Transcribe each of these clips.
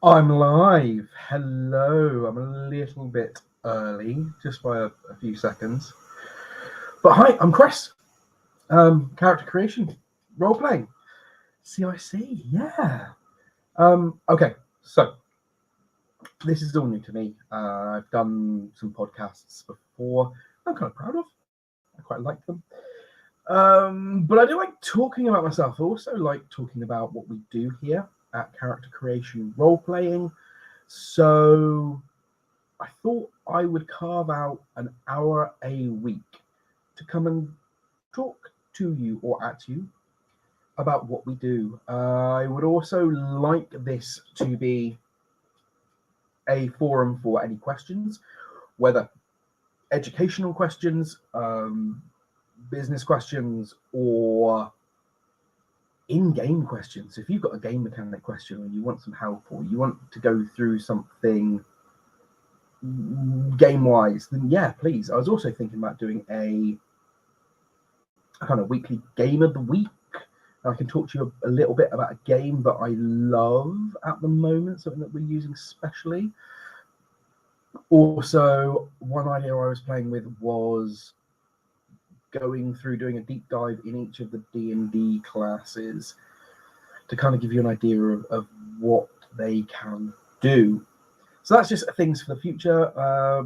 I'm live. Hello. I'm a little bit early, just by a few seconds. But hi, I'm Chris. Character Creation Roleplaying. CIC, yeah. Okay, so this is all new to me. I've done some podcasts before. I'm kind of proud of. I quite like them. But I do like talking about myself. I also like talking about what we do here at Character Creation Roleplaying. So I thought I would carve out an hour a week to come and talk to you or at you about what we do. I would also like this to be a forum for any questions, whether educational questions, business questions, or in-game questions. If you've got a game mechanic question and you want some help, or you want to go through something game-wise, then yeah, please. I was also thinking about doing a kind of weekly game of the week. I can talk to you a little bit about a game that I love at the moment, something that we're using specially. Also, one idea I was playing with was going through doing a deep dive in each of the D&D classes to kind of give you an idea of what they can do. So that's just things for the future.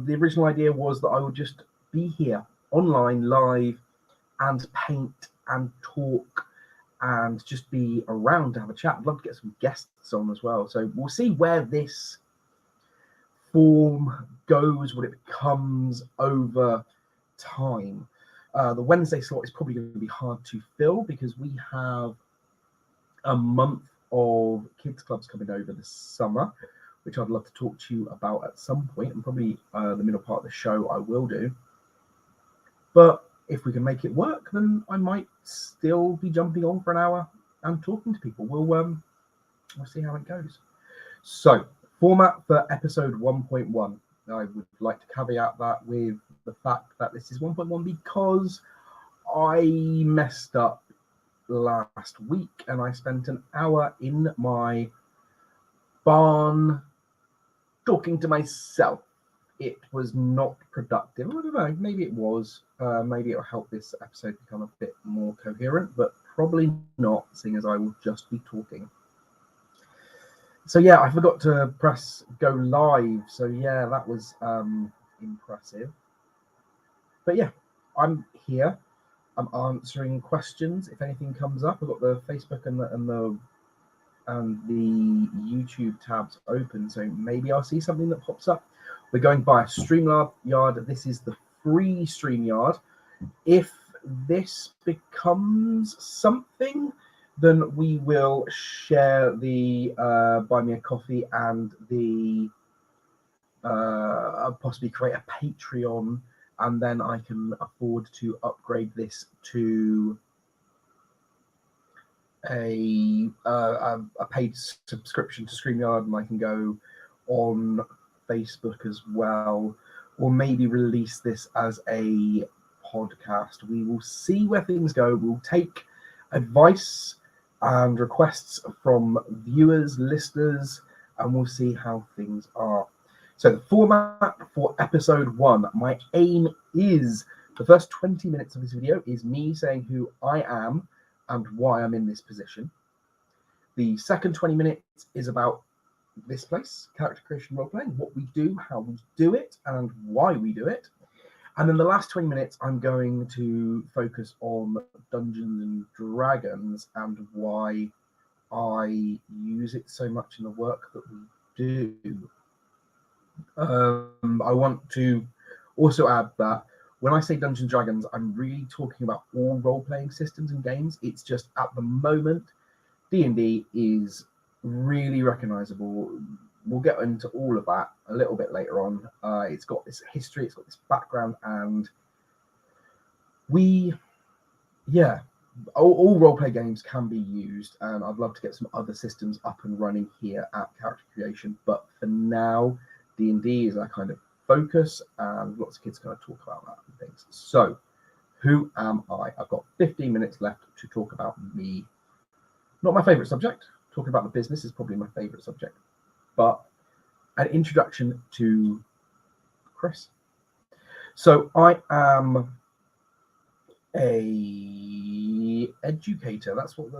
The original idea was that I would just be here online, live, and paint and talk and just be around to have a chat. I'd love to get some guests on as well. So we'll see where this form goes, what it becomes over time. The Wednesday slot is probably going to be hard to fill because we have a month of kids clubs coming over this summer, which I'd love to talk to you about at some point, and probably the middle part of the show I will do. But if we can make it work, then I might still be jumping on for an hour and talking to people. We'll see how it goes. So, format for episode 1.1. I would like to caveat that with the fact that this is 1.1 because I messed up last week and I spent an hour in my barn talking to myself. It was not productive. I don't know, maybe it was. Maybe it'll help this episode become a bit more coherent, but probably not, seeing as I will just be talking. So yeah, I forgot to press go live. So yeah, that was impressive. But yeah, I'm here. I'm answering questions if anything comes up. I've got the Facebook and the YouTube tabs open, so maybe I'll see something that pops up. We're going by a StreamYard. This is the free StreamYard. If this becomes something, then we will share the buy me a coffee and the possibly create a Patreon, and then I can afford to upgrade this to a paid subscription to StreamYard, and I can go on Facebook as well, or maybe release this as a podcast. We will see where things go. We'll take advice and requests from viewers, listeners, and we'll see how things are. So the format for episode 1, my aim is the first 20 minutes of this video is me saying who I am and why I'm in this position. The second 20 minutes is about this place, Character Creation Roleplaying, what we do, how we do it, and why we do it. And then the last 20 minutes, I'm going to focus on Dungeons and Dragons and why I use it so much in the work that we do. I want to also add that when I say Dungeons and Dragons, I'm really talking about all role-playing systems and games. It's just at the moment, D&D is really recognizable. We'll get into all of that a little bit later on. It's got this history, it's got this background, and all role-play games can be used, and I'd love to get some other systems up and running here at Character Creation. But for now, D&D is our kind of focus, and lots of kids kind of talk about that and things. So, who am I? I've got 15 minutes left to talk about me. Not my favorite subject. Talking about the business is probably my favorite subject. but an introduction to Chris. So I am a educator. That's what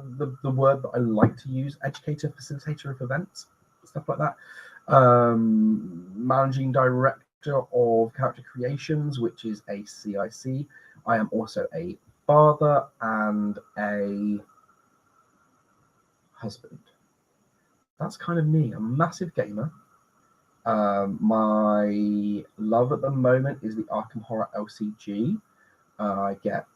the word that I like to use. Educator, facilitator of events, stuff like that. Managing director of Character Creations, which is a CIC. I am also a father and a husband. That's kind of me. I'm a massive gamer. My love at the moment is the Arkham Horror LCG. I get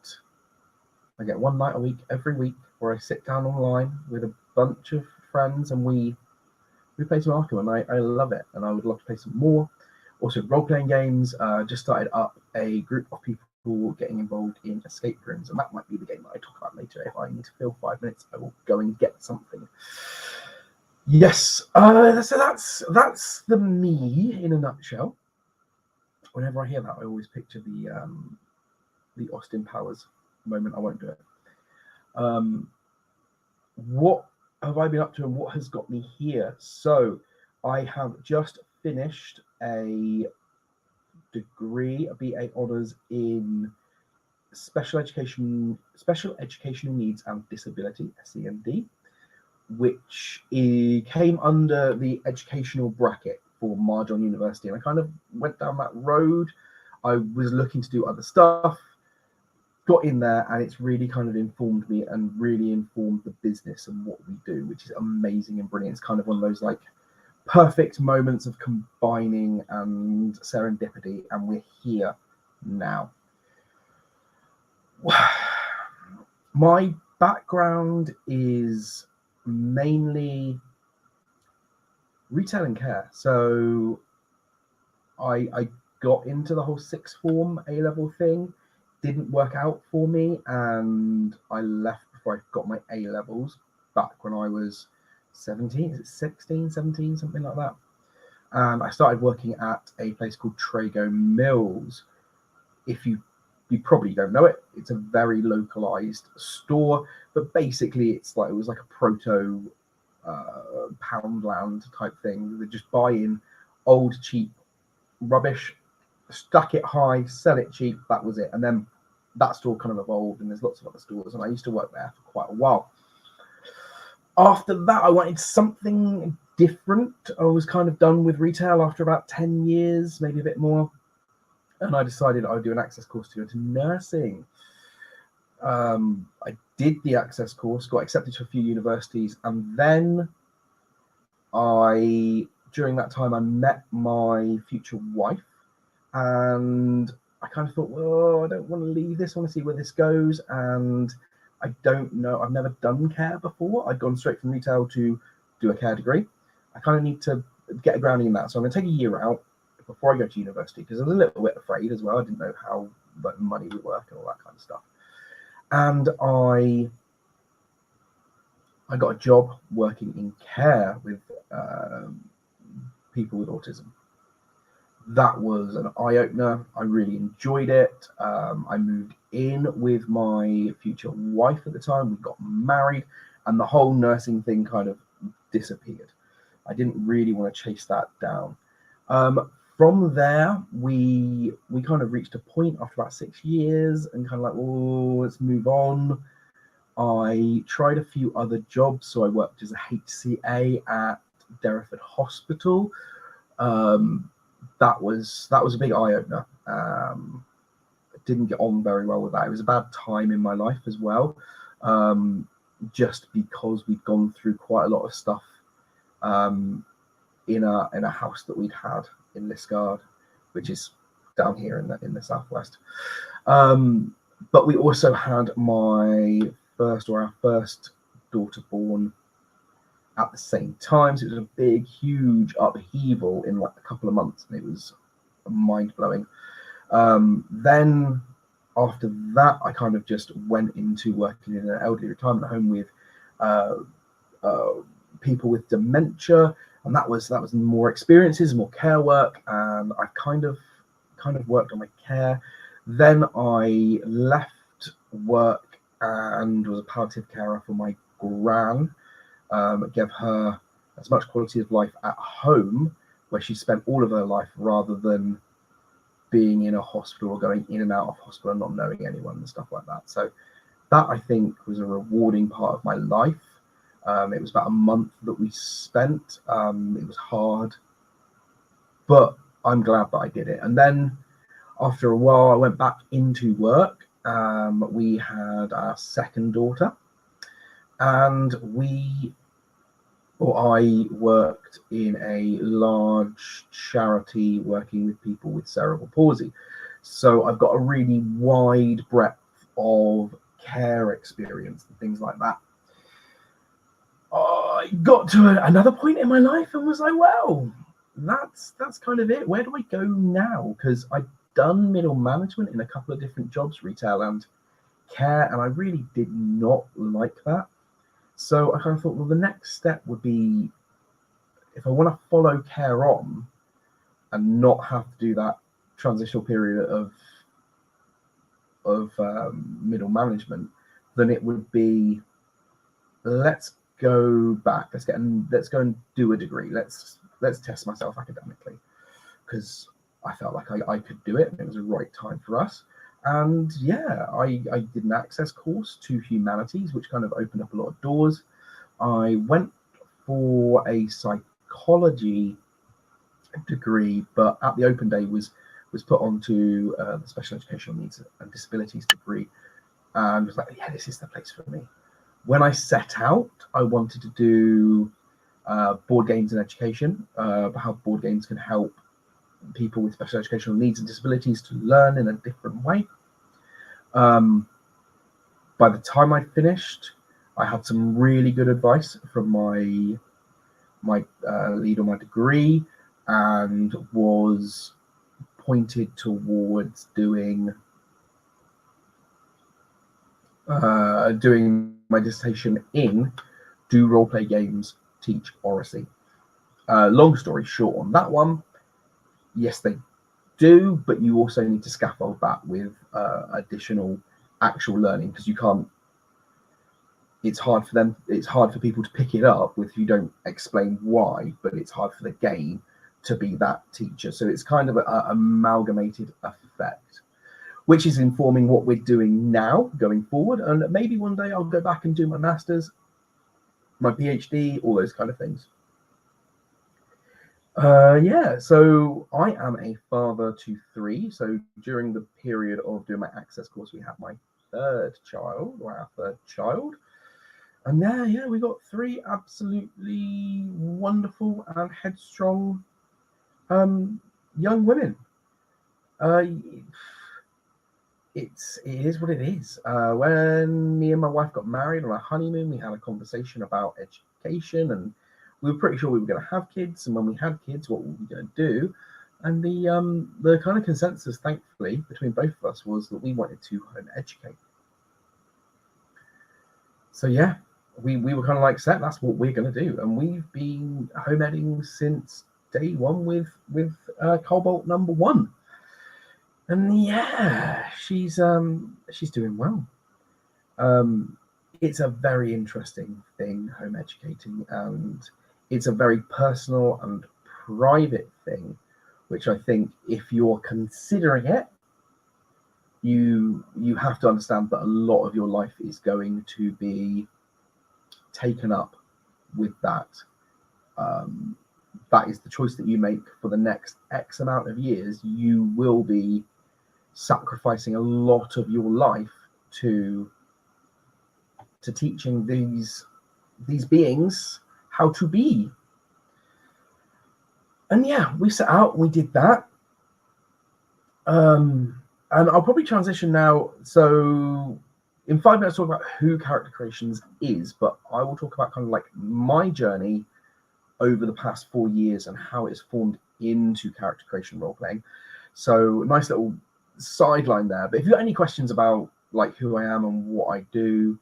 one night a week, every week, where I sit down online with a bunch of friends and we play some Arkham, and I love it, and I would love to play some more. Also, role-playing games. Just started up a group of people getting involved in escape rooms, and that might be the game that I talk about later. If I need to fill 5 minutes, I will go and get something. Yes, so that's the me in a nutshell. Whenever I hear that, I always picture the Austin Powers moment. I won't do it. What have I been up to and what has got me here? So I have just finished a degree, a BA Honours in special educational needs and disability, SEND, which came under the educational bracket for Marjon University. And I kind of went down that road. I was looking to do other stuff, got in there, and it's really kind of informed me and really informed the business and what we do, which is amazing and brilliant. It's kind of one of those like perfect moments of combining and serendipity, and we're here now. My background is mainly retail and care. So I got into the whole sixth form A-level thing, didn't work out for me, and I left before I got my A-levels back when I was 17, is it 16, 17, something like that. And I started working at a place called Trago Mills. If you probably don't know it, it's a very localized store, but basically it was like a proto Poundland type thing. They just buy in old cheap rubbish, stack it high, sell it cheap. That was it. And then that store kind of evolved, and there's lots of other stores, and I used to work there for quite a while. After that, I wanted something different. I was kind of done with retail after about 10 years, maybe a bit more. And I decided I would do an access course to go into nursing. I did the access course, got accepted to a few universities, and then during that time, I met my future wife, and I kind of thought, well, I don't want to leave this. I want to see where this goes. And I don't know. I've never done care before. I'd gone straight from retail to do a care degree. I kind of need to get a grounding in that. So I'm going to take a year out before I go to university, because I was a little bit afraid as well. I didn't know how money would work and all that kind of stuff. And I got a job working in care with people with autism. That was an eye-opener. I really enjoyed it. I moved in with my future wife at the time. We got married, and the whole nursing thing kind of disappeared. I didn't really want to chase that down. From there, we kind of reached a point after about 6 years and kind of like, oh, let's move on. I tried a few other jobs. So I worked as a HCA at Derriford Hospital. That was a big eye-opener. Didn't get on very well with that. It was a bad time in my life as well, just because we'd gone through quite a lot of stuff in a house that we'd had in Liskeard, which is down here in the southwest. But we also had our first daughter born at the same time. So it was a big, huge upheaval in like a couple of months, and it was mind-blowing. Then after that, I kind of just went into working in an elderly retirement home with people with dementia, and that was more experiences, more care work, and I kind of worked on my care. Then I left work and was a palliative carer for my gran. Gave her as much quality of life at home, where she spent all of her life, rather than being in a hospital or going in and out of hospital and not knowing anyone and stuff like that. So that, I think, was a rewarding part of my life. It was about a month that we spent. It was hard, but I'm glad that I did it. And then after a while, I went back into work. We had our second daughter, and I worked in a large charity working with people with cerebral palsy. So I've got a really wide breadth of care experience and things like that. I got to another point in my life and was like, well, that's kind of it. Where do I go now? Because I'd done middle management in a couple of different jobs, retail and care, and I really did not like that. So I kind of thought, well, the next step would be, if I want to follow care on and not have to do that transitional period of middle management, then it would be, let's go back. Let's go and do a degree. Let's test myself academically, because I felt like I could do it, and it was the right time for us. And yeah, I did an access course to humanities, which kind of opened up a lot of doors. I went for a psychology degree, but at the open day was put onto the special educational needs and disabilities degree, and was like, yeah, this is the place for me. When I set out, I wanted to do board games in education, how board games can help people with special educational needs and disabilities to learn in a different way. By the time I finished, I had some really good advice from my lead on my degree, and was pointed towards doing my dissertation in do role-play games teach oracy. Long story short on that one, yes, they do, but you also need to scaffold that with additional actual learning, because you can't. It's hard for people to pick it up if you don't explain why, but it's hard for the game to be that teacher. So it's kind of an amalgamated effect, which is informing what we're doing now going forward. And maybe one day I'll go back and do my master's, my PhD, all those kind of things. Yeah, so I am a father to 3. So during the period of doing my access course, we had my our third child. And yeah, we got 3 absolutely wonderful and headstrong young women. It is what it is. When me and my wife got married on our honeymoon, we had a conversation about education, and we were pretty sure we were going to have kids. And when we had kids, what were we going to do? And the kind of consensus, thankfully, between both of us was that we wanted to home educate. So yeah, we were kind of like, set, that's what we're going to do. And we've been home editing since day one with Cobalt number 1. And yeah, she's doing well. It's a very interesting thing, home educating, and it's a very personal and private thing, which I think if you're considering it, you have to understand that a lot of your life is going to be taken up with that. That is the choice that you make for the next X amount of years. You will be sacrificing a lot of your life to teaching these beings how to be. And yeah, we set out and we did that. And I'll probably transition now. So in 5 minutes, talk about who Character Creations is, but I will talk about kind of like my journey over the past 4 years and how it's formed into Character Creation Roleplaying. So nice little sideline there. But if you've got any questions about like who I am and what I do,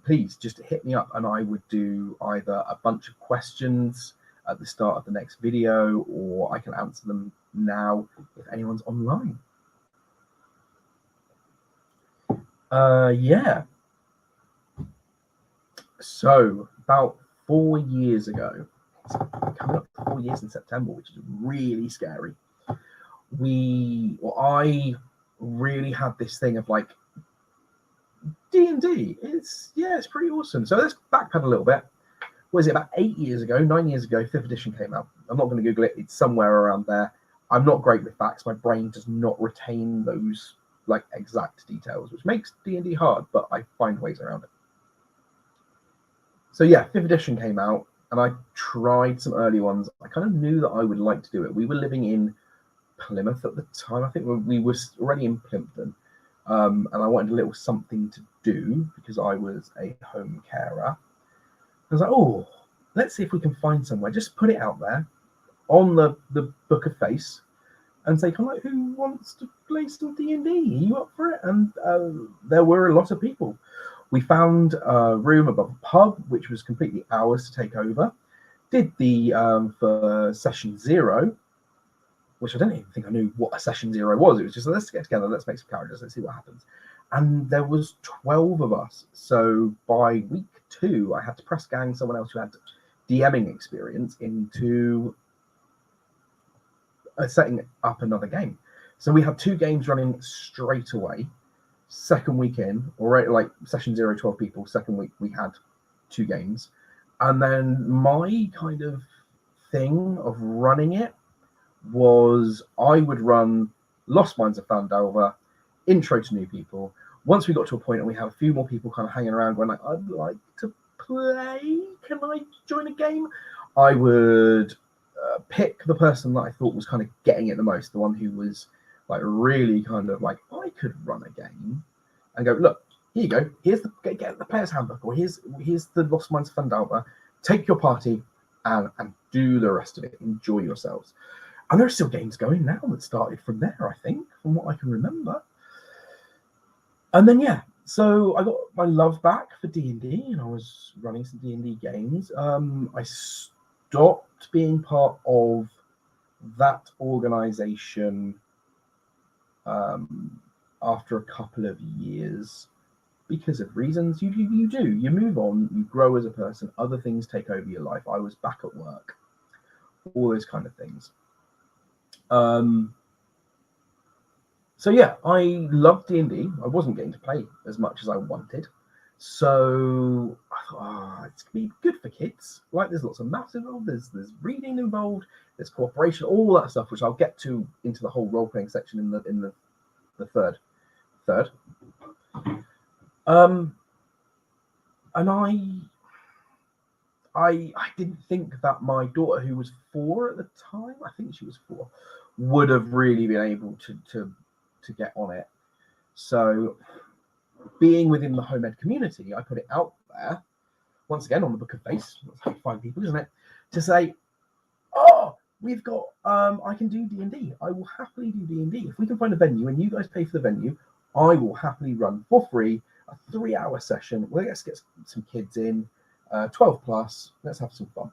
please just hit me up, and I would do either a bunch of questions at the start of the next video, or I can answer them now if anyone's online. Yeah. So about 4 years ago, coming up to 4 years in September, which is really scary. I really had this thing of like D&D. It's pretty awesome. So let's backpedal a little bit. What is it, about 8 years ago, 9 years ago, 5th edition came out. I'm not going to Google it. It's somewhere around there. I'm not great with facts. My brain does not retain those like exact details, which makes D&D hard, but I find ways around it. So yeah, 5th edition came out, and I tried some early ones. I kind of knew that I would like to do it. We were living in Plymouth at the time. I think we were already in Plimpton, and I wanted a little something to do because I was a home carer. I was like, oh, let's see if we can find somewhere. Just put it out there on the Book of Face and say, kind of like, who wants to play some D&D? Are you up for it? And there were a lot of people. We found a room above a pub, which was completely ours to take over. Did the for session 0, which I don't even think I knew what a session 0 was. It was just, let's get together, let's make some characters, let's see what happens. And there was 12 of us. So by week 2, I had to press gang someone else who had DMing experience into setting up another game. So we had 2 games running straight away. Second week in, or like session 0, 12 people. Second week we had 2 games. And then my kind of thing of running it was I would run Lost Mines of Phandelver, intro to new people. Once we got to a point and we had a few more people kind of hanging around going like, I'd like to play, can I join a game? I would pick the person that I thought was kind of getting it the most, the one who was like really kind of like, I could run a game, and go, look, here you go, here's get the player's handbook, or here's the Lost Mines of Phandelver, take your party and do the rest of it, enjoy yourselves. And there are still games going now that started from there, I think, from what I can remember. And then, yeah, so I got my love back for D&D, and I was running some D&D games. I stopped being part of that organization after a couple of years because of reasons. You move on, you grow as a person, other things take over your life. I was back at work, all those kind of things. So yeah, I loved D&D. I wasn't getting to play as much as I wanted, so I thought, it's gonna be good for kids. Like, there's lots of maths involved, there's reading involved, there's cooperation, all that stuff, which I'll get to into the whole role playing section in the third. And I didn't think that my daughter, who was 4 at the time, I think she was 4, would have really been able to get on it. So being within the home ed community, I put it out there, once again on the Book of Face, that's how you find people, isn't it, to say, oh, we've got, I can do D&D. I will happily do D&D. If we can find a venue and you guys pay for the venue, I will happily run for free a 3-hour session. Let's get some kids in, 12 plus, let's have some fun.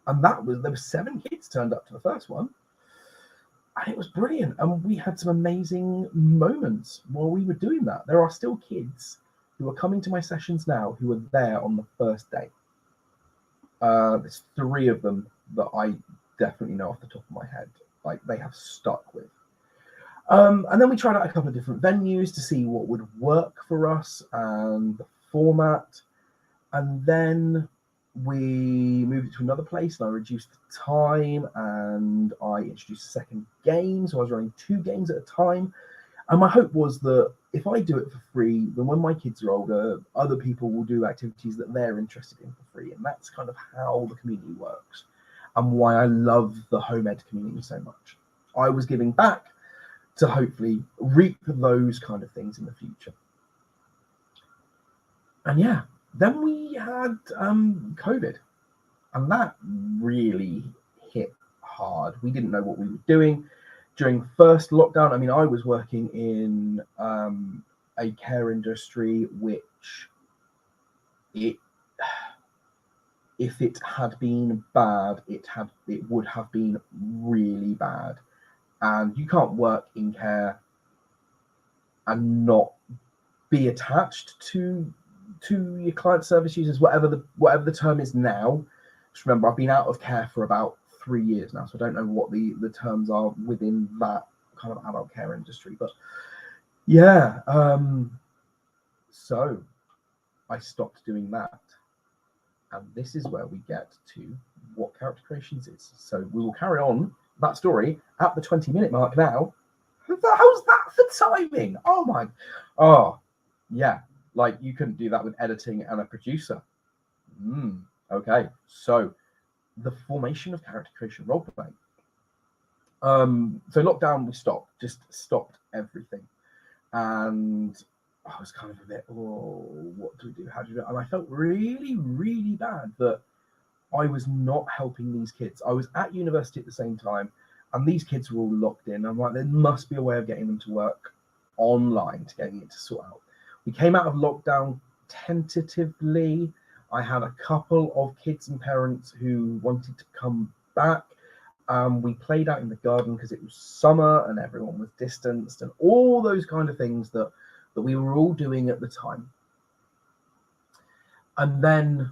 And there were 7 kids turned up to the first one. And it was brilliant. And we had some amazing moments while we were doing that. There are still kids who are coming to my sessions now who were there on the first day. There's 3 of them that I definitely know off the top of my head, like they have stuck with. And then we tried out a couple of different venues to see what would work for us and the format. And then we moved it to another place, and I reduced the time, and I introduced a second game. So I was running 2 games at a time. And my hope was that if I do it for free, then when my kids are older, other people will do activities that they're interested in for free. And that's kind of how the community works, and why I love the home ed community so much. I was giving back to hopefully reap those kind of things in the future. And yeah, then we had COVID, and that really hit hard. We didn't know what we were doing during first lockdown. I mean, I was working in a care industry, which if it had been bad, it would have been really bad. And you can't work in care and not be attached to your client service users, whatever the term is now, Just remember, I've been out of care for about 3 years now, so I don't know what the terms are within that kind of adult care industry. But yeah, so I stopped doing that. And this is where we get to what Character Creations is. So we will carry on that story at the 20-minute mark now. How's that for timing? Oh, yeah. Like, you couldn't do that with editing and a producer. Okay, so the formation of Character Creation Roleplaying. So lockdown, we stopped everything. And I was kind of a bit, what do we do? How do we do it? And I felt really, really bad that I was not helping these kids. I was at university at the same time, and these kids were all locked in. I'm like, there must be a way of getting them to work online, to getting it to sort out. We came out of lockdown tentatively. I had a couple of kids and parents who wanted to come back. We played out in the garden because it was summer and everyone was distanced and all those kind of things that we were all doing at the time. And then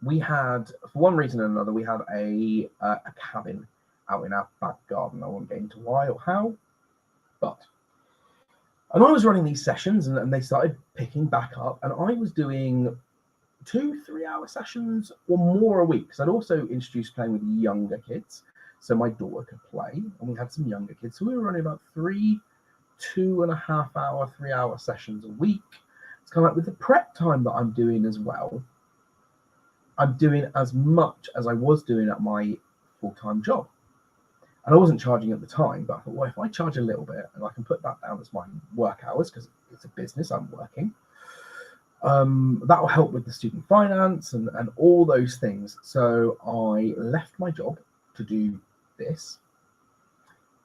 we had, for one reason or another, we had a cabin out in our back garden. I won't get into why or how, and I was running these sessions and they started picking back up, and I was doing 2-3 hour sessions or more a week, because I'd also introduced playing with younger kids so my daughter could play, and we had some younger kids, so we were running about 2.5 hour, 3 hour sessions a week. It's kind of like with the prep time that I'm doing as well, I'm doing as much as I was doing at my full-time job. And I wasn't charging at the time, but I thought, well, if I charge a little bit and I can put that down as my work hours, because it's a business, I'm working, that will help with the student finance and all those things. So I left my job to do this,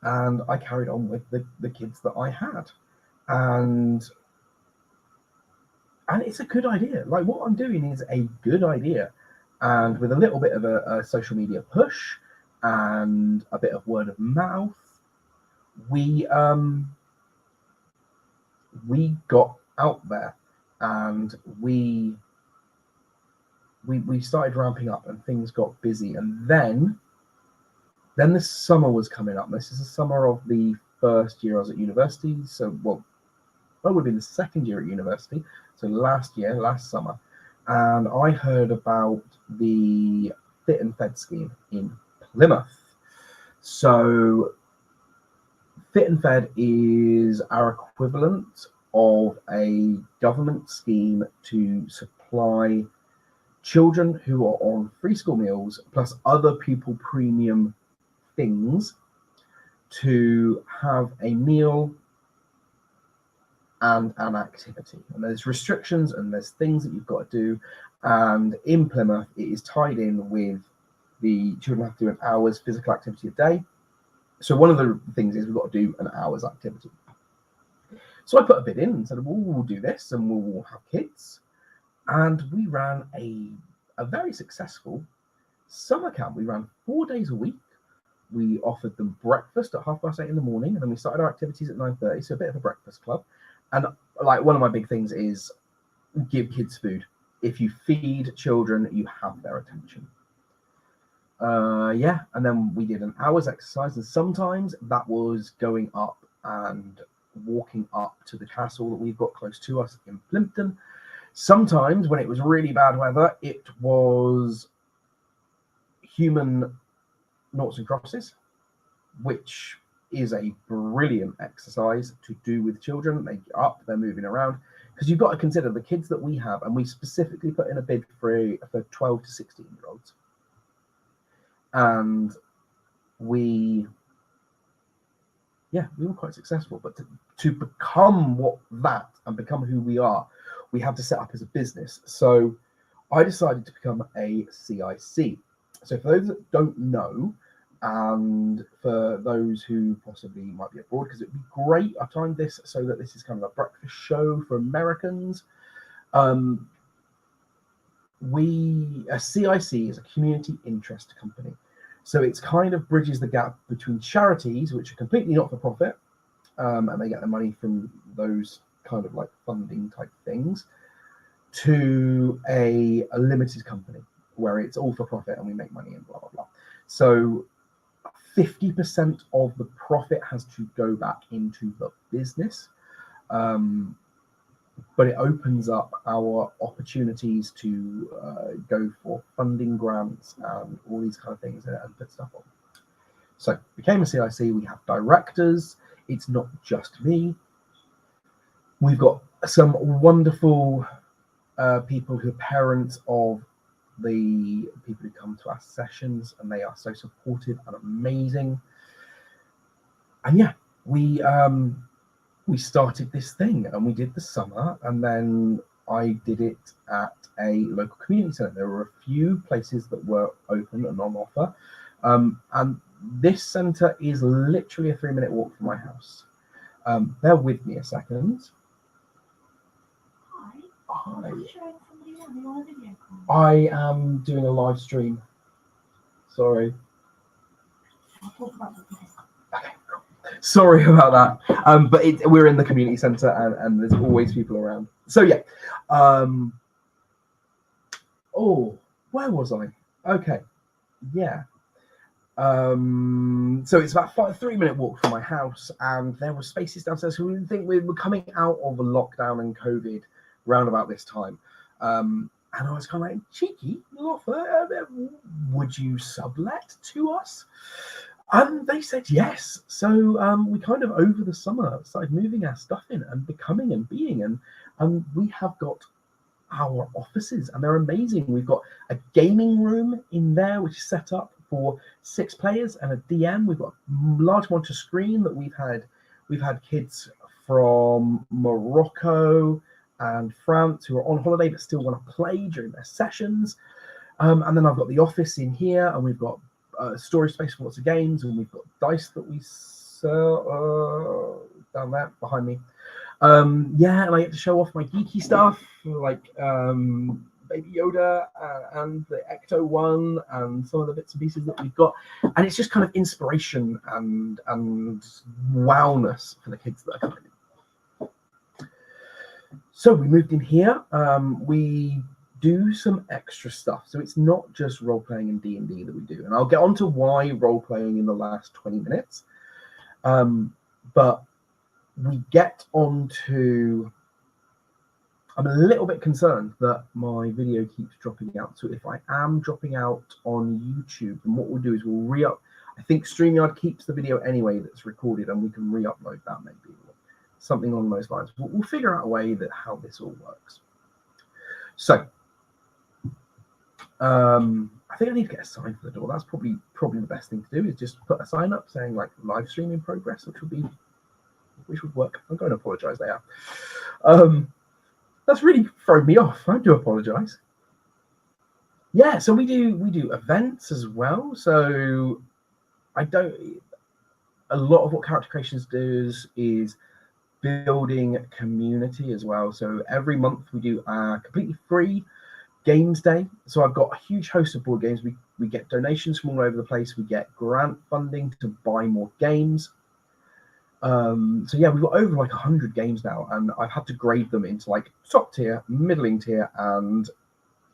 and I carried on with the kids that I had. And it's a good idea. Like, what I'm doing is a good idea. And with a little bit of a social media push and a bit of word of mouth, we got out there, and we started ramping up, and things got busy. And then the summer was coming up. This is the summer of the first year I was at university. So, well, that would have been the second year at university. So last summer. And I heard about the Fit and Fed scheme in Plymouth. So Fit and Fed is our equivalent of a government scheme to supply children who are on free school meals plus other pupil premium things to have a meal and an activity. And there's restrictions and there's things that you've got to do. And in Plymouth, it is tied in with the children have to do an hour's physical activity a day. So one of the things is we've got to do an hour's activity. So I put a bid in and said, well, we'll do this and we'll have kids. And we ran a very successful summer camp. We ran 4 days a week. We offered them breakfast at 8:30 in the morning, and then we started our activities at 9:30, so a bit of a breakfast club. And like, one of my big things is give kids food. If you feed children, you have their attention. And then we did an hour's exercise, and sometimes that was going up and walking up to the castle that we've got close to us in Plimpton. Sometimes when it was really bad weather, it was human noughts and crosses, which is a brilliant exercise to do with children. They get up, they're moving around, because you've got to consider the kids that we have, and we specifically put in a bid for 12 to 16-year-olds. And we were quite successful. But to become and become who we are, we had to set up as a business. So I decided to become a CIC. So for those that don't know, and for those who possibly might be abroad, because it'd be great, I timed this so that this is kind of a breakfast show for Americans. A CIC is a community interest company. So it's kind of bridges the gap between charities, which are completely not for profit, and they get their money from those kind of like funding type things, to a limited company. where it's all for profit and we make money and blah blah blah. So 50% of the profit has to go back into the business, but it opens up our opportunities to go for funding grants and all these kind of things and put stuff on. So became a CIC. We have directors. It's not just me. We've got some wonderful people who are parents of the people who come to our sessions, and they are so supportive and amazing. And yeah, we started this thing and we did the summer, and then I did it at a local community centre. There were a few places that were open and on offer, and this centre is literally a 3-minute walk from my house. Bear with me a second. Hi. I am doing a live stream. Sorry. Okay, cool. Sorry about that. But we're in the community centre and there's always people around. So yeah. Oh, where was I? Okay. Yeah. So it's about 3-minute walk from my house, and there were spaces downstairs. So we didn't think we were coming out of a lockdown and COVID round about this time. And I was kind of like, cheeky offer, would you sublet to us? And they said yes. So we kind of over the summer started moving our stuff in and becoming and being, and we have got our offices, and they're amazing. We've got a gaming room in there which is set up for 6 players and a DM. We've got a large monitor screen that we've had kids from Morocco and France who are on holiday but still want to play during their sessions. And then I've got the office in here, and we've got storage space for lots of games, and we've got dice that we sell down there behind me. Yeah, and I get to show off my geeky stuff like Baby Yoda and the Ecto one and some of the bits and pieces that we've got, and it's just kind of inspiration and wowness for the kids that are coming in. So we moved in here. We do some extra stuff, so it's not just role-playing and D&D that we do, and I'll get on to why role-playing in the last 20 minutes, but we get on to, I'm a little bit concerned that my video keeps dropping out, so if I am dropping out on YouTube, then what we'll do is we'll re-up. I think StreamYard keeps the video anyway that's recorded, and we can re-upload that maybe, something along those lines. We'll figure out a way that how this all works. So I think I need to get a sign for the door. That's probably the best thing to do, is just put a sign up saying like live stream in progress, which would work. I'm going to apologize there. That's really thrown me off. I do apologize. Yeah, so we do events as well. So a lot of what Character Creations does is building community as well. So every month we do a completely free games day. So I've got a huge host of board games. We get donations from all over the place. We get grant funding to buy more games. So yeah, we've got over like 100 games now, and I've had to grade them into like top tier, middling tier, and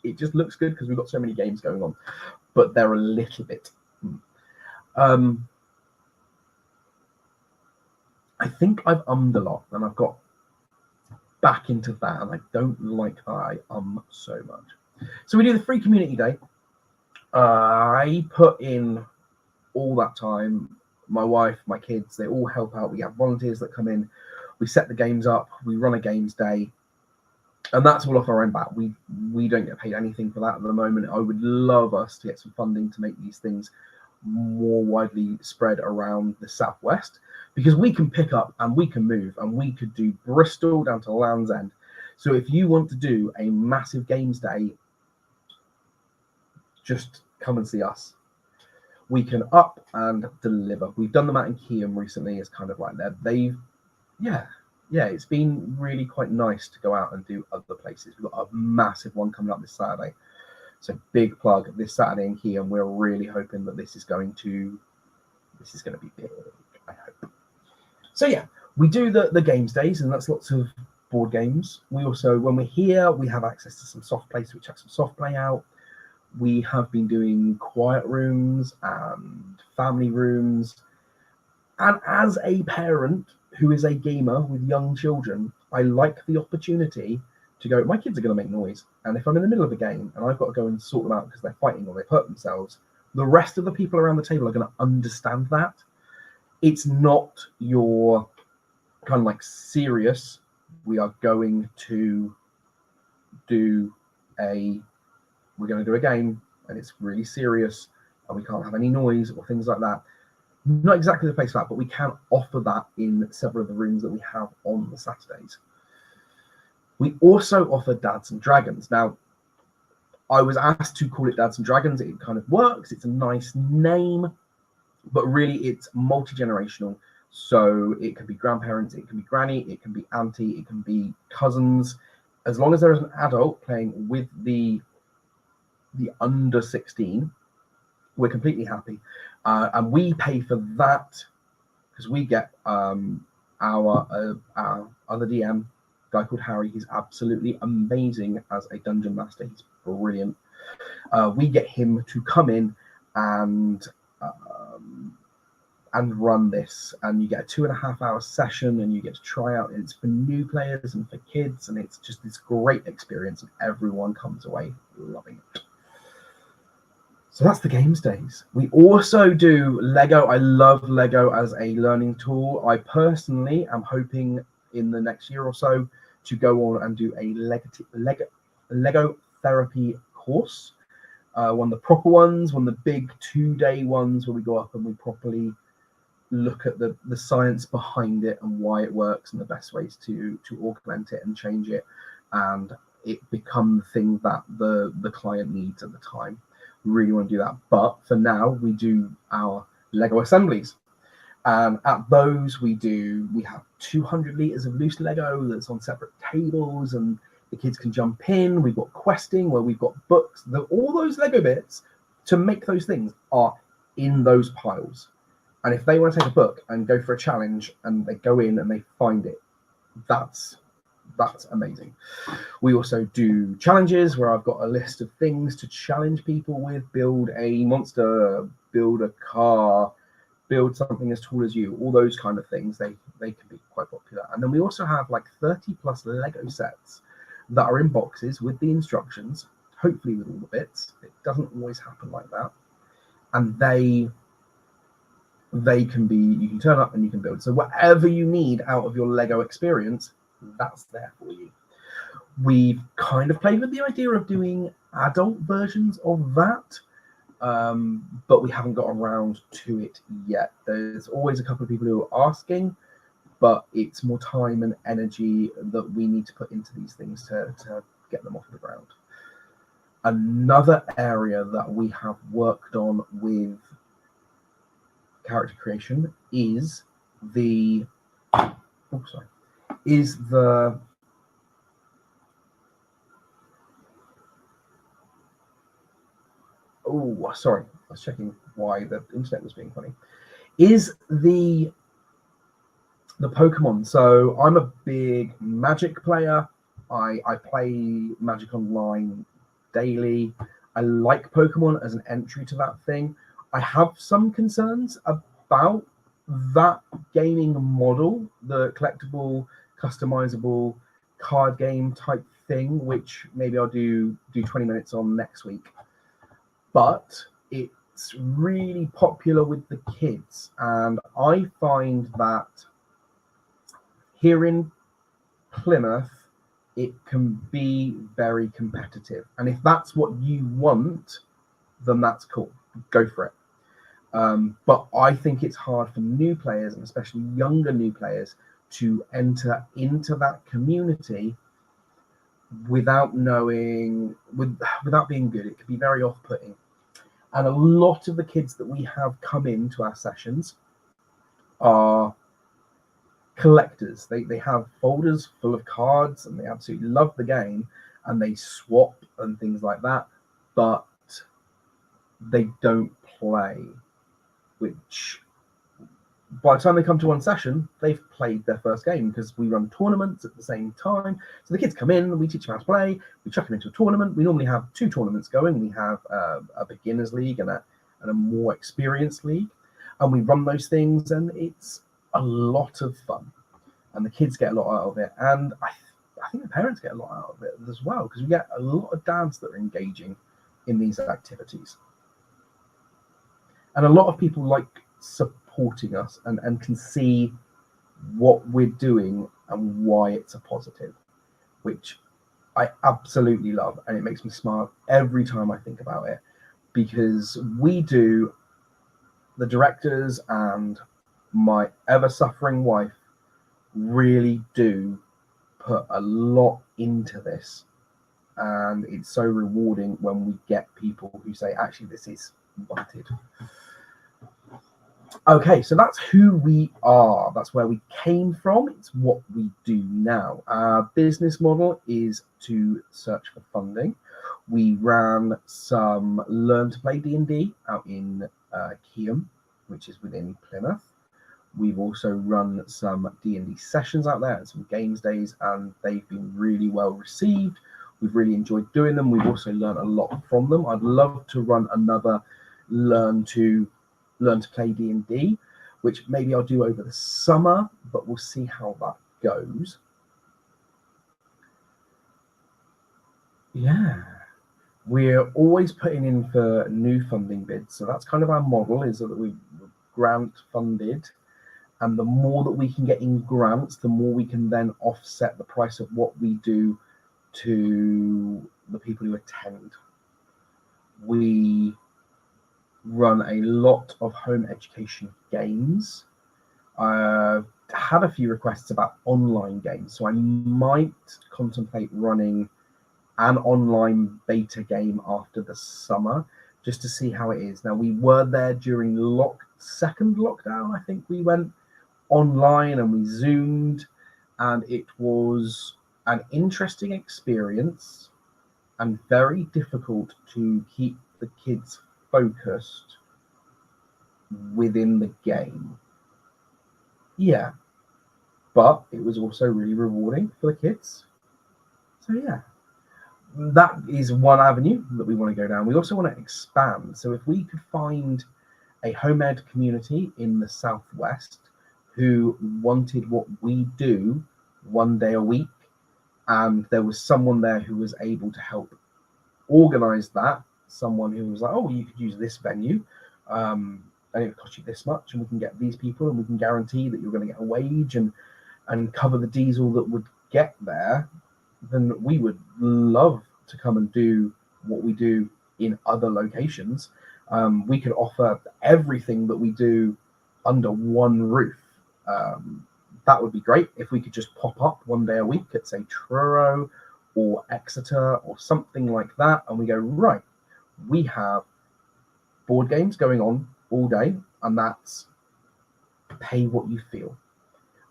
it just looks good because we've got so many games going on, but they're a little bit. I think I've ummed a lot, and I've got back into that, and I don't like that I so much. So we do the free community day. I put in all that time. My wife, my kids, they all help out. We have volunteers that come in. We set the games up. We run a games day, and that's all off our own bat. We don't get paid anything for that at the moment. I would love us to get some funding to make these things more widely spread around the Southwest, because we can pick up and we can move, and we could do Bristol down to Land's End. So if you want to do a massive games day, just come and see us. We can up and deliver. We've done them out in Keyham recently. It's kind of like it's been really quite nice to go out and do other places. We've got a massive one coming up this Saturday. So big plug this Saturday in Keyham. We're really hoping that this is going to be big, I hope. So yeah, we do the games days, and that's lots of board games. We also, when we're here, we have access to some soft play, so we check some soft play out. We have been doing quiet rooms and family rooms. And as a parent who is a gamer with young children, I like the opportunity to go, my kids are going to make noise. And if I'm in the middle of a game and I've got to go and sort them out because they're fighting or they've hurt themselves, the rest of the people around the table are going to understand that. It's not your kind of like serious, we are going to do we're going to do a game and it's really serious and we can't have any noise or things like that. Not exactly the place for that, but we can offer that in several of the rooms that we have on the Saturdays. We also offer Dads and Dragons. Now, I was asked to call it Dads and Dragons. It kind of works. It's a nice name, but really it's multi-generational. So it can be grandparents, it can be granny, it can be auntie, it can be cousins. As long as there is an adult playing with the under 16, we're completely happy. And we pay for that because we get our other DM, guy called Harry. He's absolutely amazing as a dungeon master. He's brilliant. We get him to come in and run this, and you get a 2.5 hour session and you get to try out. It's for new players and for kids, and it's just this great experience and everyone comes away loving it. So that's the games days. We also do Lego. I love Lego as a learning tool. I personally am hoping in the next year or so to go on and do a Lego therapy course. One of the proper ones, one of the big 2-day ones where we go up and we properly look at the science behind it and why it works and the best ways to augment it and change it, and it become the thing that the client needs at the time. We really want to do that. But for now, we do our Lego assemblies. At those, we have 200 litres of loose Lego that's on separate tables, and the kids can jump in. We've got questing where we've got books. All those Lego bits to make those things are in those piles. And if they want to take a book and go for a challenge and they go in and they find it, that's amazing. We also do challenges where I've got a list of things to challenge people with. Build a monster, build a car, build something as tall as you, all those kind of things. They can be quite popular. And then we also have like 30 plus Lego sets that are in boxes with the instructions, hopefully with all the bits. It doesn't always happen like that. And they can be, you can turn up and you can build. So whatever you need out of your Lego experience, that's there for you. We've kind of played with the idea of doing adult versions of that, but we haven't got around to it yet. There's always a couple of people who are asking, but it's more time and energy that we need to put into these things to get them off the ground. Another area that we have worked on with character creation is the sorry, I was checking why the internet was being funny. Is the Pokemon. So I'm a big Magic player. I play Magic Online daily. I like Pokemon as an entry to that thing. I have some concerns about that gaming model, the collectible, customizable card game type thing, which maybe I'll do 20 minutes on next week. But it's really popular with the kids, and I find that here in Plymouth, it can be very competitive. And if that's what you want, then that's cool. Go for it. But I think it's hard for new players, and especially younger new players, to enter into that community without being good. It can be very off-putting. And a lot of the kids that we have come into our sessions are collectors. They have folders full of cards and they absolutely love the game and they swap and things like that, but they don't play, which by the time they come to one session, they've played their first game, because we run tournaments at the same time. So the kids come in, we teach them how to play, we chuck them into a tournament. We normally have 2 tournaments going. We have a beginners league and a more experienced league, and we run those things, and it's a lot of fun, and the kids get a lot out of it, and I think the parents get a lot out of it as well, because we get a lot of dads that are engaging in these activities, and a lot of people like supporting us and can see what we're doing and why it's a positive, which I absolutely love, and it makes me smile every time I think about it, because the directors and my ever-suffering wife really do put a lot into this, and it's so rewarding when we get people who say, actually, this is wanted. Okay, so that's who we are. That's where we came from. It's what we do now. Our business model is to search for funding. We ran some Learn to Play D&D out in Keam, which is within Plymouth. We've also run some D&D sessions out there and some games days, and they've been really well received. We've really enjoyed doing them. We've also learned a lot from them. I'd love to run another Learn to Play D&D, which maybe I'll do over the summer, but we'll see how that goes. Yeah, we're always putting in for new funding bids, so that's kind of our model, is that we're grant funded, and the more that we can get in grants, the more we can then offset the price of what we do to the people who attend. We run a lot of home education games. I've had a few requests about online games, so I might contemplate running an online beta game after the summer, just to see how it is. Now, we were there during second lockdown. I think we went online and we Zoomed, and it was an interesting experience and very difficult to keep the kids focused within the game. Yeah, but it was also really rewarding for the kids. So yeah, that is one avenue that we want to go down. We also want to expand. So if we could find a home ed community in the Southwest who wanted what we do 1 day a week, and there was someone there who was able to help organize that, someone who was like, oh, you could use this venue, and it would cost you this much, and we can get these people, and we can guarantee that you're going to get a wage and cover the diesel that would get there, then we would love to come and do what we do in other locations. We could offer everything that we do under one roof. That would be great if we could just pop up 1 day a week at, say, Truro or Exeter or something like that, and we go, right, we have board games going on all day, and that's pay what you feel.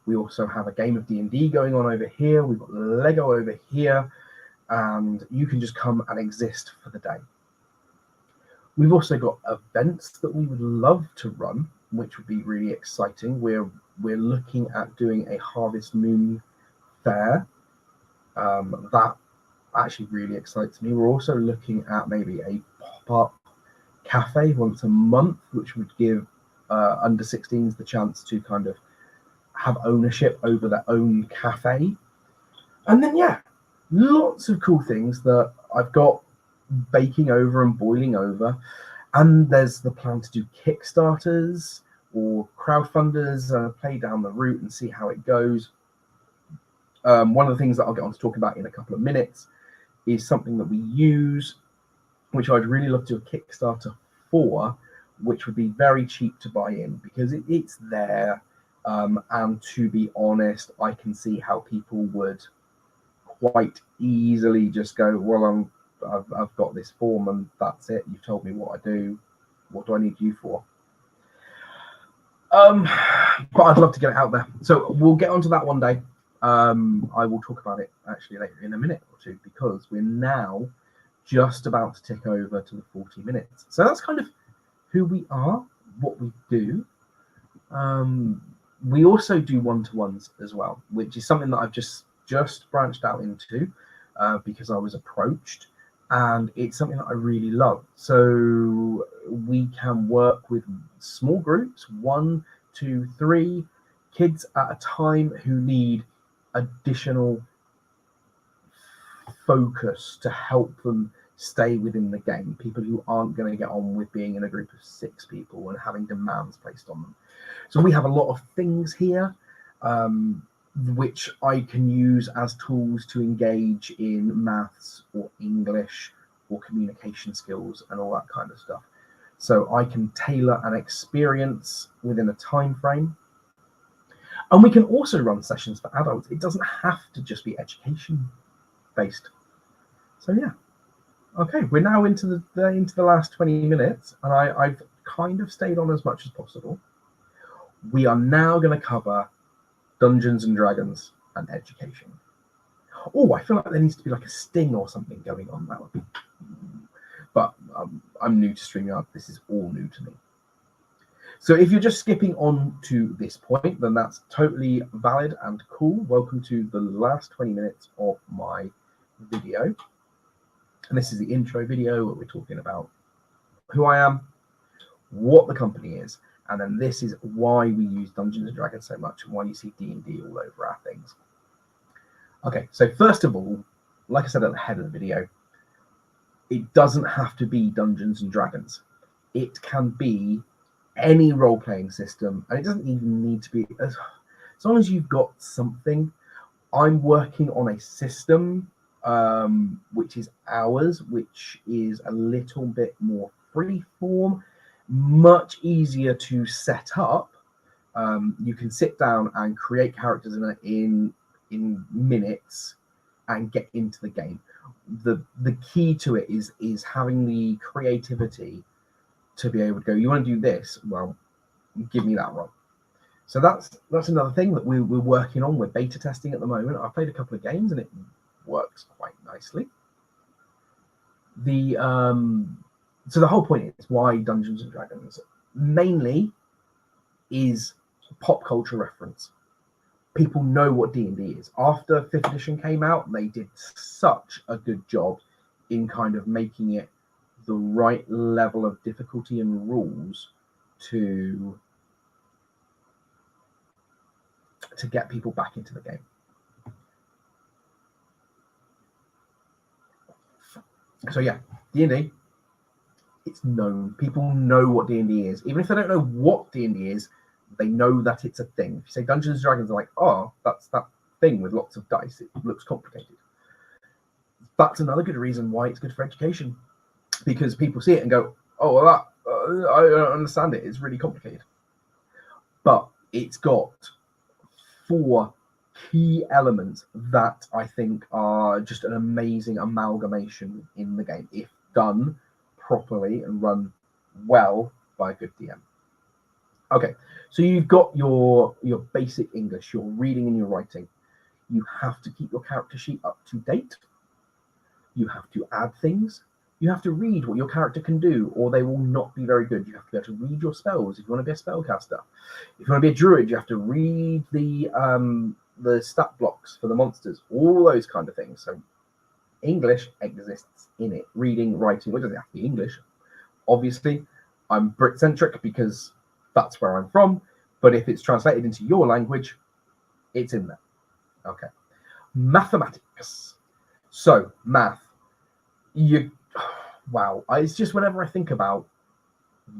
We also have a game of D&D going on over here. We've got Lego over here, and you can just come and exist for the day. We've also got events that we would love to run, which would be really exciting. We're looking at doing a Harvest Moon fair. That actually really excites me. We're also looking at maybe a pop-up cafe once a month, which would give under 16s the chance to kind of have ownership over their own cafe. And then, yeah, lots of cool things that I've got baking over and boiling over. And there's the plan to do Kickstarters or crowdfunders, play down the route and see how it goes. One of the things that I'll get on to talk about in a couple of minutes is something that we use, which I'd really love to do a Kickstarter for, which would be very cheap to buy in, because it's there. And to be honest, I can see how people would quite easily just go, well, I've got this form and that's it. You've told me what I do. What do I need you for? But I'd love to get it out there. So we'll get onto that one day. I will talk about it actually later in a minute or two, because we're now just about to tick over to the 40 minutes. So that's kind of who we are, what we do. We also do one-to-ones as well, which is something that I've just branched out into because I was approached, and it's something that I really love. So we can work with small groups, 1, 2, 3 kids at a time, who need additional focus to help them stay within the game. People who aren't going to get on with being in a group of 6 people and having demands placed on them. So we have a lot of things here which I can use as tools to engage in maths or English or communication skills and all that kind of stuff. So I can tailor an experience within a time frame. And we can also run sessions for adults. It doesn't have to just be education based. So yeah. Okay, we're now into the last 20 minutes, and I've kind of stayed on as much as possible. We are now going to cover Dungeons and Dragons and education. Oh, I feel like there needs to be like a sting or something going on. That would be. But I'm new to StreamYard. This is all new to me. So if you're just skipping on to this point, then that's totally valid and cool. Welcome to the last 20 minutes of my video. And this is the intro video where we're talking about who I am, what the company is, and then this is why we use Dungeons and Dragons so much and why you see D&D all over our things. Okay, so first of all, like I said at the head of the video, it doesn't have to be Dungeons and Dragons. It can be any role-playing system, and it doesn't even need to be, as long as you've got something. I'm working on a system which is ours, which is a little bit more free-form, much easier to set up. You can sit down and create characters in minutes and get into the game. The key to it is having the creativity to be able to go, you want to do this? Well, give me that role. So that's another thing that we're working on. We're beta testing at the moment. I've played a couple of games and it works quite nicely. So the whole point is why Dungeons and Dragons mainly is pop culture reference. People know what D&D is. After 5th edition came out, they did such a good job in kind of making it the right level of difficulty and rules to get people back into the game. So yeah, D&D, it's known. People know what D&D is. Even if they don't know what D&D is, they know that it's a thing. If you say Dungeons and Dragons, they're like, oh, that's that thing with lots of dice. It looks complicated. That's another good reason why it's good for education, because people see it and go, oh, well, I don't understand it. It's really complicated. But it's got 4 key elements that I think are just an amazing amalgamation in the game if done properly and run well by a good DM. Okay, so you've got your basic English, your reading and your writing. You have to keep your character sheet up to date. You have to add things. You have to read what your character can do, or they will not be very good. You have to be able to read your spells if you want to be a spellcaster. If you want to be a druid, you have to read the stat blocks for the monsters, all those kind of things. So English exists in it. Reading, writing, it doesn't have to be English. Obviously, I'm Brit-centric because that's where I'm from, but if it's translated into your language, it's in there. Okay. Mathematics. So, math. Wow. It's just whenever I think about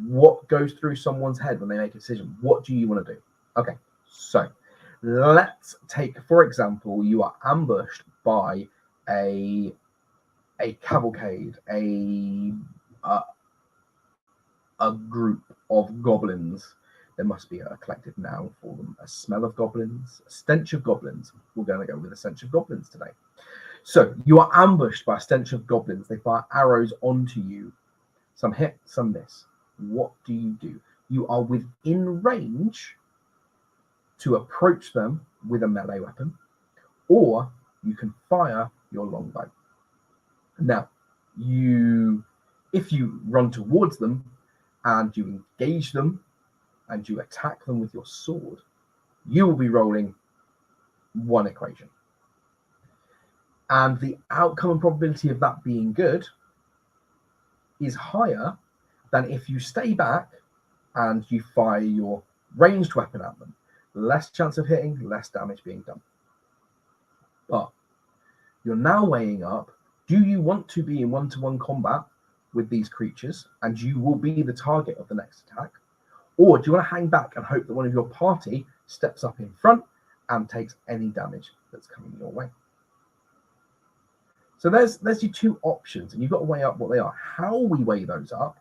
what goes through someone's head when they make a decision, what do you want to do? Okay, so let's take, for example, you are ambushed by a cavalcade, a group of goblins. There must be a collective noun for them. A smell of goblins, a stench of goblins. We're going to go with a stench of goblins today. So you are ambushed by a stench of goblins. They fire arrows onto you. Some hit, some miss. What do? You are within range to approach them with a melee weapon, or you can fire your longbow. Now, if you run towards them and you engage them, and you attack them with your sword, you will be rolling one equation. And the outcome and probability of that being good is higher than if you stay back and you fire your ranged weapon at them. Less chance of hitting, less damage being done. But you're now weighing up, do you want to be in one-to-one combat with these creatures and you will be the target of the next attack? Or do you want to hang back and hope that one of your party steps up in front and takes any damage that's coming your way? So there's your two options, and you've got to weigh up what they are. How we weigh those up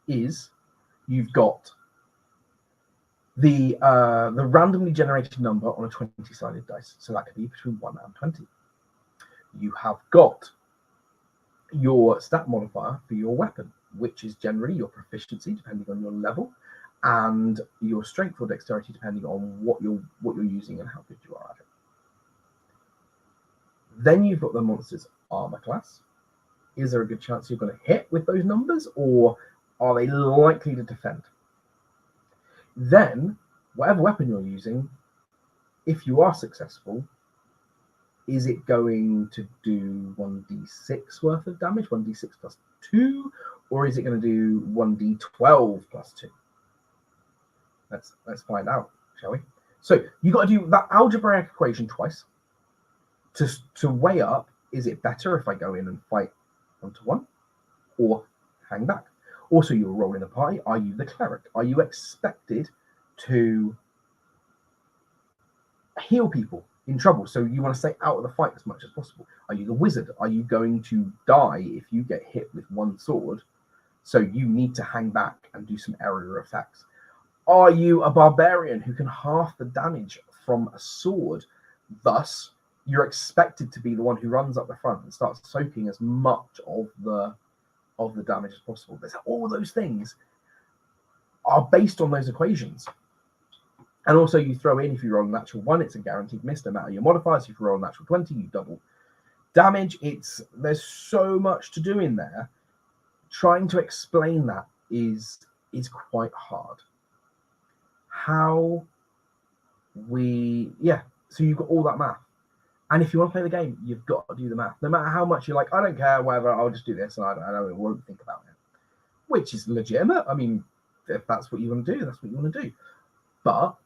is you've got the randomly generated number on a 20-sided dice. So that could be between 1 and 20. You have got your stat modifier for your weapon, which is generally your proficiency, depending on your level, and your strength or dexterity, depending on what you're using and how good you are at it. Then you've got the monster's armor class. Is there a good chance you're going to hit with those numbers, or are they likely to defend? Then, whatever weapon you're using, if you are successful, is it going to do 1d6 worth of damage, 1d6 plus 2, or is it going to do 1d12 plus 2? Let's find out, shall we? So you've got to do that algebraic equation twice to weigh up, is it better if I go in and fight 1-to-1 or hang back? Also, you're rolling a party. Are you the cleric? Are you expected to heal people in trouble? So you want to stay out of the fight as much as possible. Are you the wizard? Are you going to die if you get hit with one sword? So you need to hang back and do some area effects. Are you a barbarian who can half the damage from a sword? Thus, you're expected to be the one who runs up the front and starts soaking as much of the damage as possible. There's all those things are based on those equations. And also you throw in, if you roll a natural 1, it's a guaranteed miss no matter your modifiers. If you roll a natural 20, you double damage. There's so much to do in there. Trying to explain that is quite hard. So you've got all that math. And if you want to play the game, you've got to do the math. No matter how much you're like, I don't care, whatever, I'll just do this, and I won't think about it. Which is legitimate. I mean, if that's what you want to do, that's what you want to do. But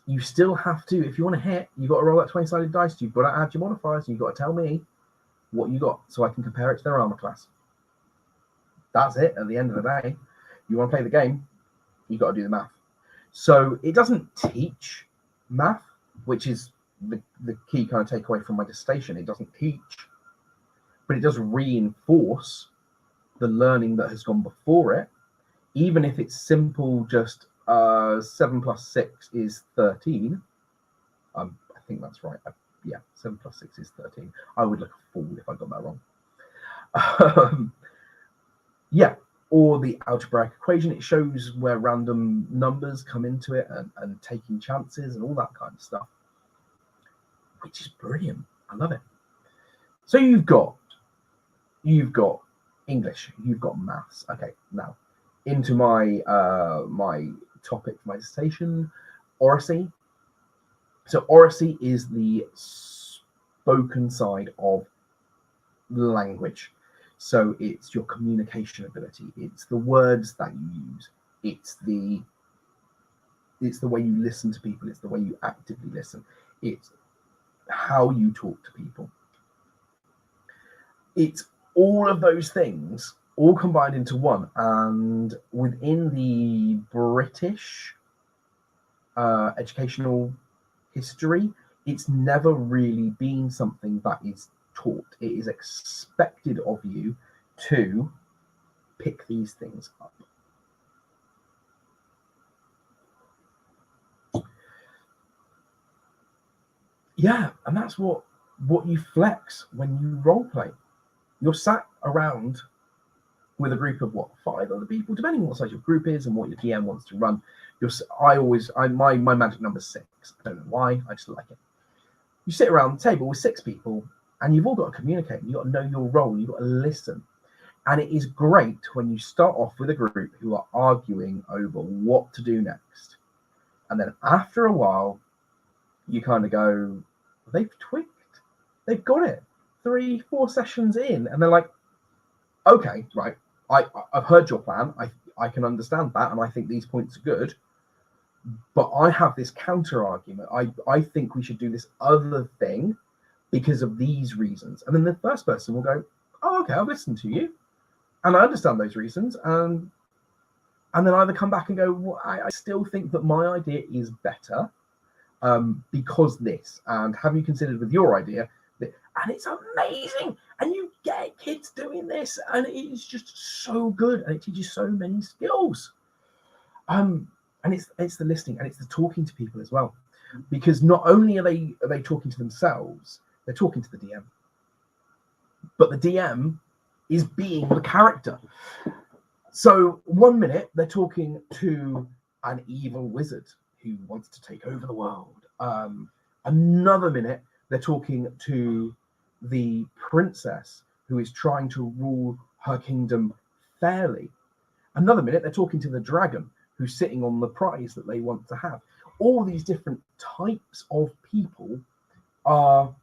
you still have to, if you want to hit, you've got to roll that 20-sided dice. You've got to add your modifiers, and you've got to tell me what you got so I can compare it to their armor class. That's it at the end of the day. You want to play the game, you've got to do the math. So it doesn't teach math, which is the key kind of takeaway from my dissertation. It doesn't teach, but it does reinforce the learning that has gone before it, even if it's simple, just 7 plus 6 is 13. I think that's right. 7 plus 6 is 13. I would look a fool if I got that wrong. Or the algebraic equation. It shows where random numbers come into it and taking chances and all that kind of stuff, which is brilliant. I love it. So you've got English, you've got maths. Okay, now into my my topic for my dissertation, oracy. So oracy is the spoken side of language. So it's your communication ability. It's the words that you use. It's the way you listen to people. It's the way you actively listen. It's how you talk to people. It's all of those things all combined into one. And within the British educational history, it's never really been something that is taught. It is expected of you to pick these things up. Yeah, and that's what you flex when you role play. You're sat around with a group of 5 other people, depending on what size your group is and what your DM wants to run. My magic number's 6. I don't know why, I just like it. You sit around the table with 6 people, and you've all got to communicate. You've got to know your role. You've got to listen. And it is great when you start off with a group who are arguing over what to do next. And then after a while, you kind of go, they've tweaked. They've got it. 3-4 sessions in. And they're like, okay, right. I've heard your plan. I can understand that. And I think these points are good. But I have this counter argument. I think we should do this other thing because of these reasons. And then the first person will go, oh, okay, I've listened to you. And I understand those reasons. And then either come back and go, well, I still think that my idea is better because this. And have you considered with your idea? And it's amazing. And you get kids doing this. And it is just so good. And it teaches so many skills. And it's the listening and it's the talking to people as well. Because not only are they talking to themselves, they're talking to the DM. But the DM is being the character. So 1 minute they're talking to an evil wizard who wants to take over the world. Another minute they're talking to the princess who is trying to rule her kingdom fairly. Another minute they're talking to the dragon who's sitting on the prize that they want to have. All these different types of people are,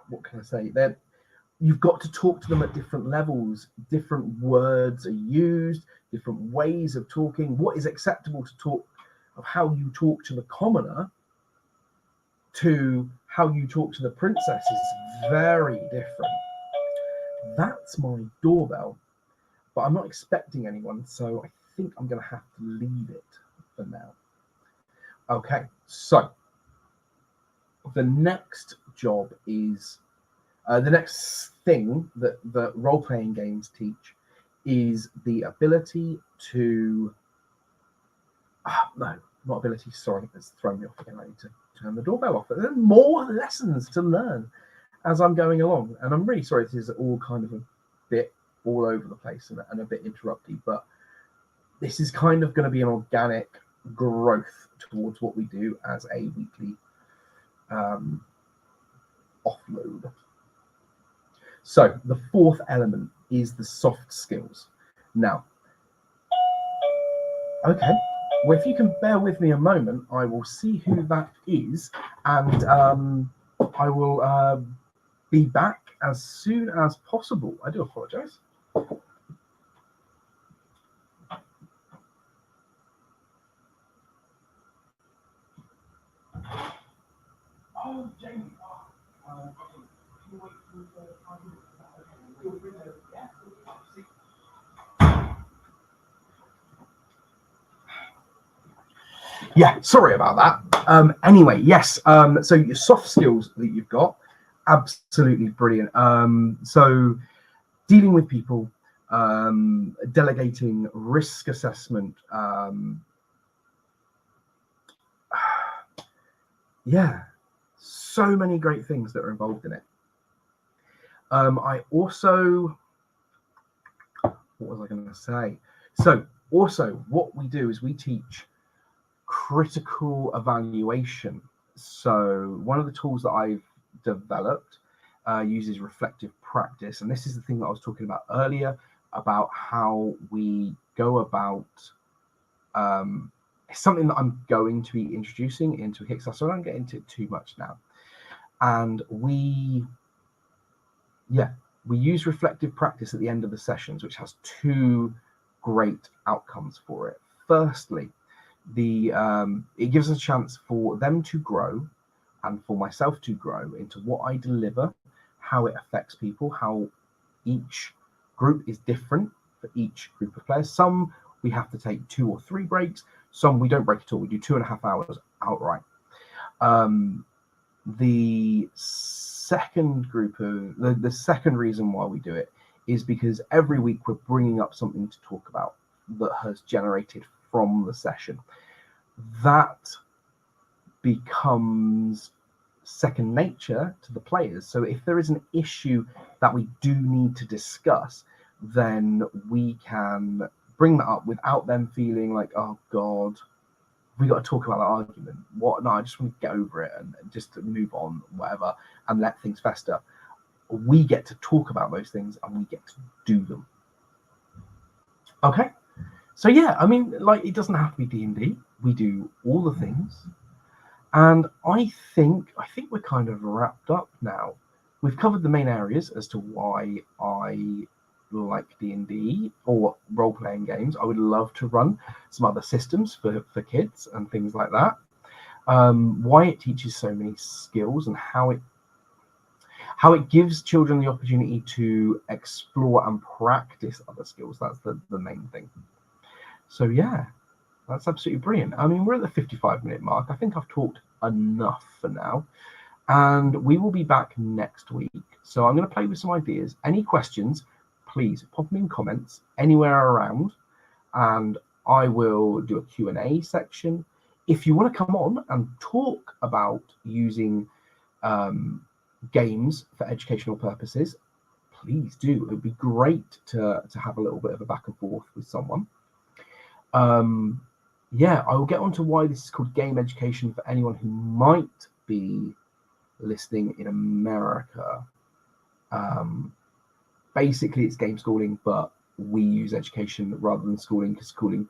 what can I say? You've got to talk to them at different levels. Different words are used, different ways of talking. What is acceptable to talk of how you talk to the commoner to how you talk to the princess is very different. That's my doorbell, but I'm not expecting anyone, so I think I'm going to have to leave it for now. Okay, so the next job is the next thing that the role-playing games teach is the ability to no, not ability, sorry, it's thrown me off again. I need to turn the doorbell off. There are more lessons to learn as I'm going along, and I'm really sorry this is all kind of a bit all over the place and a bit interrupty, but this is kind of going to be an organic growth towards what we do as a weekly offload. So the fourth element is the soft skills. Now, okay, well, if you can bear with me a moment, I will see who that is, and I will be back as soon as possible. I do apologize. Oh, Jamie. Yeah, sorry about that. Anyway, yes. So your soft skills that you've got, absolutely brilliant. So dealing with people, delegating, risk assessment. Yeah, so many great things that are involved in it. I also, what was I going to say? So also what we do is we teach critical evaluation. So one of the tools that I've developed uses reflective practice. And this is the thing that I was talking about earlier about how we go about it's something that I'm going to be introducing into Kickstarter, so I don't get into it too much now. And we use reflective practice at the end of the sessions, which has two great outcomes for it. Firstly, it gives us a chance for them to grow and for myself to grow into what I deliver, how it affects people, how each group is different for each group of players. Some we have to take 2 or 3 breaks, some we don't break at all. We do 2.5 hours outright. The second group of the second reason why we do it is because every week we're bringing up something to talk about that has generated from the session. That becomes second nature to the players. So if there is an issue that we do need to discuss, then we can bring that up without them feeling like, oh God, we got to talk about that argument. What? No, I just want to get over it and just move on, whatever, and let things fester. we get to talk about those things and we get to do them. Okay, so yeah, I mean, like, it doesn't have to be D&D. We do all the things, and I think we're kind of wrapped up now. We've covered the main areas as to why I like D&D or role-playing games. I would love to run some other systems for kids and things like that. Why it teaches so many skills and how it gives children the opportunity to explore and practice other skills. That's the main thing. So yeah, that's absolutely brilliant. I mean, we're at the 55-minute mark. I think I've talked enough for now, and we will be back next week. So I'm going to play with some ideas. Any questions, please pop them in comments anywhere around, and I will do a Q&A section. If you want to come on and talk about using games for educational purposes, please do. It would be great to have a little bit of a back and forth with someone. Yeah, I will get on to why this is called game education for anyone who might be listening in America. Basically, it's game schooling, but we use education rather than schooling, because schooling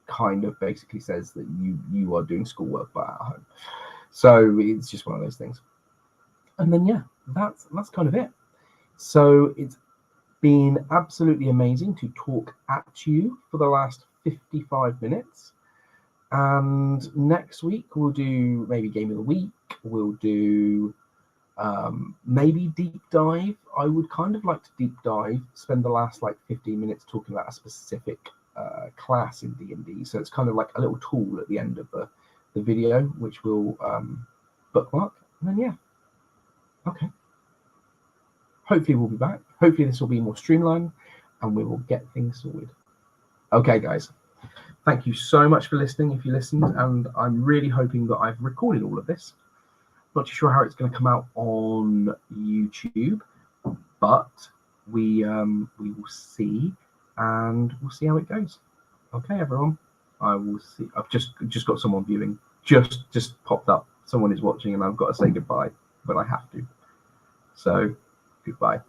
kind of basically says that you are doing schoolwork but at home. So it's just one of those things. And then yeah, that's kind of it. So it's been absolutely amazing to talk at you for the last 55 minutes. And next week we'll do maybe game of the week. We'll do maybe deep dive. I would kind of like to deep dive, spend the last like 15 minutes talking about a specific class in D&D. So it's kind of like a little tool at the end of the video, which we'll bookmark. And then yeah, okay. Hopefully we'll be back. Hopefully this will be more streamlined and we will get things sorted. Okay, guys. Thank you so much for listening, if you listened, and I'm really hoping that I've recorded all of this. Not too sure how it's going to come out on YouTube, but we will see, and we'll see how it goes. Okay, everyone. I will see. I've just got someone viewing. Just popped up. Someone is watching, and I've got to say goodbye, but I have to. So, goodbye.